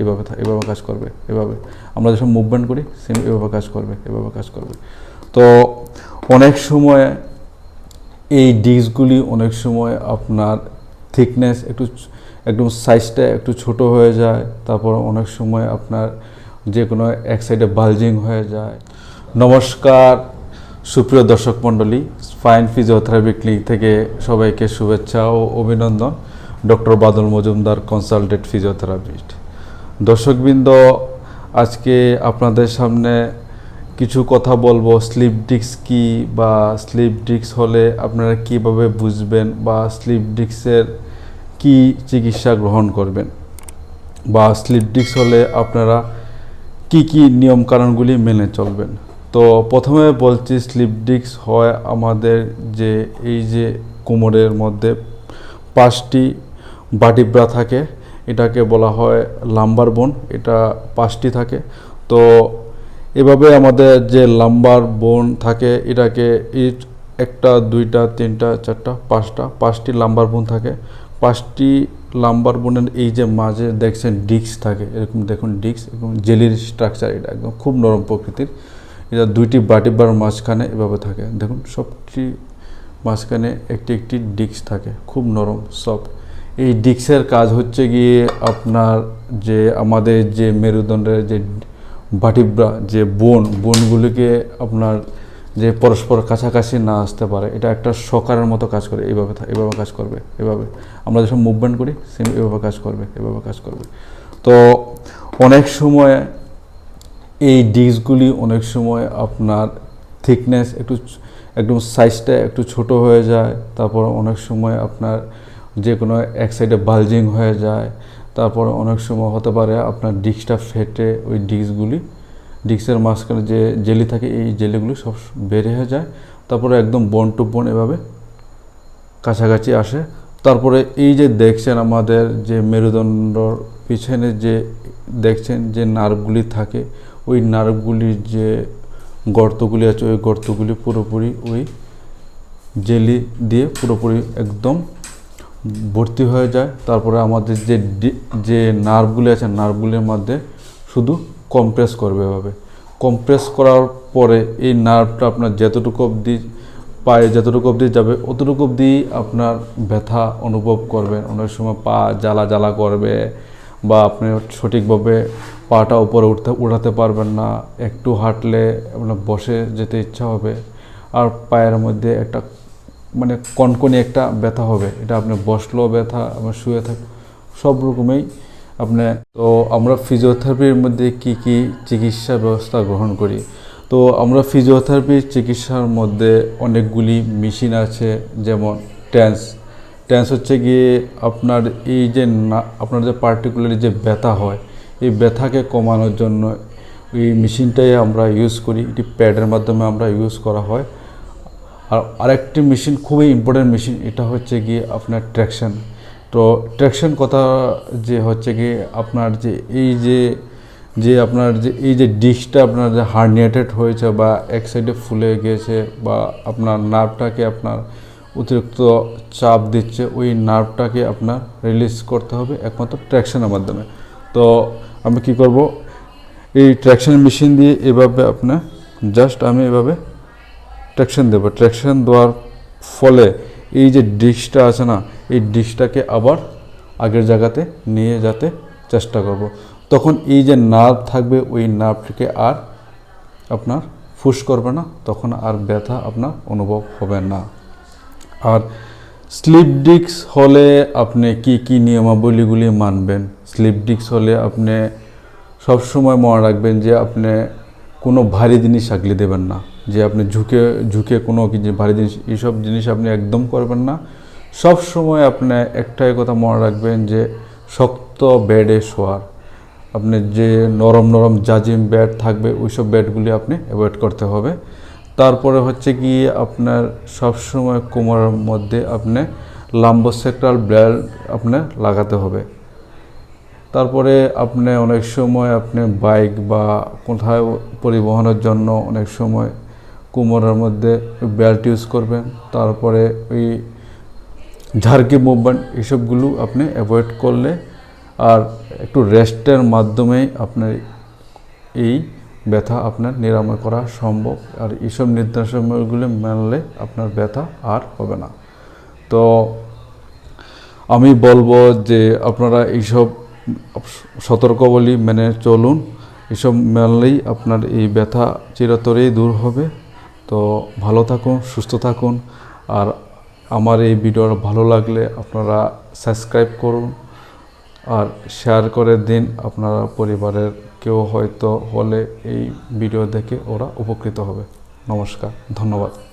এভাবে কাজ করবে, এভাবে আমরা যখন মুভমেন্ট করি সেম এভাবে কাজ করবে, এভাবে কাজ করবে। তো অনেক সময় এই ডিস্কগুলি অনেক সময় আপনার থিকনেস একদম সাইজটা একটু ছোট হয়ে যায়, তারপর অনেক সময় আপনার যে কোনো এক সাইডে বালজিং হয়ে যায়। নমস্কার সুপ্রিয় দর্শক মণ্ডলী, স্পাইন ফিজিওথেরাপি ক্লিনিক থেকে সবাইকে শুভেচ্ছা ও অভিনন্দন। ডক্টর বাদল মজুমদার, কনসালটেন্ট ফিজিওথেরাপিস্ট। দর্শকবৃন্দ, আজকে আপনাদের সামনে কিছু কথা বলবো। স্লিপ ডিস্ক কী, বা স্লিপ ডিস্ক হলে আপনারা কীভাবে বুঝবেন, বা স্লিপ ডিস্কের কী চিকিৎসা গ্রহণ করবেন, বা স্লিপ ডিস্ক হলে আপনারা কি কি নিয়মকানুনগুলি মেনে চলবেন। তো প্রথমে বলছি, স্লিপ ডিস্ক হয় আমাদের যে এই যে কোমরের মধ্যে 5টি ভার্টিব্রা থাকে, এটাকে বলা হয় লাম্বার বোন, এটা 5টি থাকে। তো এভাবে আমাদের যে লাম্বার বোন থাকে, এটাকে একটা, দুইটা, তিনটা, চারটা, পাঁচটি লাম্বার বোন থাকে। 5টি লাম্বার বোনের এই যে মাঝে দেখছেন ডিস্ক থাকে, এরকম দেখুন ডিস্ক এবং জেলির স্ট্রাকচার, এটা একদম খুব নরম প্রকৃতির। এটা 2টি ভার্টিব্রার মাঝখানে এভাবে থাকে, দেখুন সবটি মাঝখানে একটি একটি ডিস্ক থাকে, খুব নরম সফট। এই ডিস্কের কাজ হচ্ছে গিয়ে আপনার যে আমাদের যে মেরুদণ্ডের যে ভার্টিব্রা, যে বোনগুলিকে আপনার যে পরস্পর কাছাকাছি না আসতে পারে, এটা একটা শকারের মতো কাজ করে, এভাবে কাজ করবে, এভাবে আমরা যখন মুভমেন্ট করি সেম এভাবে কাজ করবে, এভাবে কাজ করবে। তো অনেক সময় এই ডিস্কগুলি অনেক সময় আপনার থিকনেস একদম সাইজটা একটু ছোট হয়ে যায়, তারপর অনেক সময় আপনার যে কোনো এক সাইডে বালজিং হয়ে যায়, তারপর অনেক সময় হতে পারে আপনার ডিস্কটা ফেটে ওই ডিস্কের মাঝখানে যে জেলি থাকে, এই জেলিগুলি সব বের হয়ে যায়, তারপরে একদম বোন টু বোন এভাবে কাছাকাছি আসে। তারপরে এই যে দেখছেন আমাদের যে মেরুদণ্ডর পিছনে যে দেখছেন যে নার্ভগুলি থাকে, ওই নার্ভগুলির যে গর্তগুলি আছে, ওই গর্তগুলি পুরোপুরি ওই জেলি দিয়ে পুরোপুরি একদম ভর্তি হয়ে যায়। তারপরে আমাদের যে নার্ভগুলি আছে, নার্ভগুলির মধ্যে শুধু কম্প্রেস করবে, এভাবে কম্প্রেস করার পরে এই নার্ভটা আপনার যতটুকু অবধি পায়ে যতটুকু অবধি যাবে অতটুকু অবধি আপনার ব্যথা অনুভব করবেন। অনেক সময় পা জ্বালা করবে, বা আপনি সঠিকভাবে পাটা উপরে উঠাতে পারবেন না, একটু হাঁটলে আপনার বসে যেতে ইচ্ছা হবে, আর পায়ের মধ্যে একটা মানে কনকনি একটা ব্যথা হবে, এটা আপনি বসলেও ব্যথা, আপনার শুয়ে থাক, সব রকমেই আপনি। তো আমরা ফিজিওথেরাপির মধ্যে কি কি চিকিৎসা ব্যবস্থা গ্রহণ করি। তো আমরা ফিজিওথেরাপির চিকিৎসার মধ্যে অনেকগুলি মেশিন আছে, যেমন টেন্স হচ্ছে গিয়ে আপনার এই যে আপনার যে পার্টিকুলারলি যে ব্যথা হয়, এই ব্যথাকে কমানোর জন্য এই মেশিনটাই আমরা ইউজ করি, এটি প্যাডের মাধ্যমে আমরা ইউজ করা হয়। আর আরেকটি মেশিন খুবই ইম্পর্টেন্ট মেশিন, এটা হচ্ছে গিয়ে আপনার ট্র্যাকশন। তো ট্র্যাকশন কথা যে হচ্ছে গিয়ে আপনার যে আপনার যে এই যে ডিস্কটা আপনার যে হার্নিয়েটেড হয়েছে, বা এক সাইডে ফুলে গিয়েছে, বা আপনার নার্ভটাকে আপনার অতিরিক্ত চাপ দিচ্ছে, ওই নার্ভটাকে আপনার রিলিজ করতে হবে একমাত্র ট্র্যাকশনের মাধ্যমে। তো আমি কি করব, এই ট্র্যাকশন মেশিন দিয়ে এভাবে আপনার আমি এভাবে ট্র্যাকশন দেবো। ট্র্যাকশন দেওয়ার ফলে এই যে ডিস্কটা আছে না, এই ডিস্কটাকে আবার আগের জায়গাতে নিয়ে যেতে চেষ্টা করব। তখন এই যে নার্ভ থাকবে, ওই নার্ভটিকে আর আপনার পুশ করবে না, তখন আর ব্যথা আপনার অনুভব হবে না। আর স্লিপ ডিস্ক হলে আপনি কি কি নিয়মাবলীগুলি মানবেন। স্লিপ ডিস্ক হলে আপনি সবসময় মনে রাখবেন যে আপনি কোনো ভারী জিনিস আগলে দেবেন না, যে আপনি ঝুঁকে কোনো কিছু ভারী জিনিস, এইসব জিনিস আপনি একদম করবেন না। সব সময় আপনি একটাই কথা মনে রাখবেন যে শক্ত বেডে শোয়ার, আপনি যে নরম জাজিম বেড থাকবে, ওইসব বেডগুলি আপনি অ্যাভয়েড করতে হবে। তারপরে হচ্ছে কি আপনার সবসময় কোমরের মধ্যে আপনি লাম্বোসেক্রাল বেল্ট আপনি লাগাতে হবে। তারপরে আপনি অনেক সময় আপনি বাইক বা কোথাও পরিবহনের জন্য অনেক সময় কোমরের মধ্যে বেল্ট ইউজ করবেন। তারপরে ওই ঝাড়কি মুভমেন্ট, এসবগুলো আপনি অ্যাভয়েড করলে আর একটু রেস্টের মাধ্যমেই আপনার এই ব্যথা আপনার নিরাময় করা সম্ভব। আর এইসব নির্দেশনাগুলি মানলে আপনার ব্যথা আর হবে না। তো আমি বলবো যে আপনারা এইসব সতর্কাবলী মেনে চলুন, এসব মানলেই আপনার এই ব্যথা চিরতরেই দূর হবে। তো ভালো থাকুন, সুস্থ থাকুন। আর আমার এই ভিডিওটা ভালো লাগলে আপনারা সাবস্ক্রাইব করুন আর শেয়ার করে দিন। আপনারা পরিবারের কেউ হয়তো হলে এই ভিডিও দেখে ওরা উপকৃত হবে। নমস্কার, ধন্যবাদ।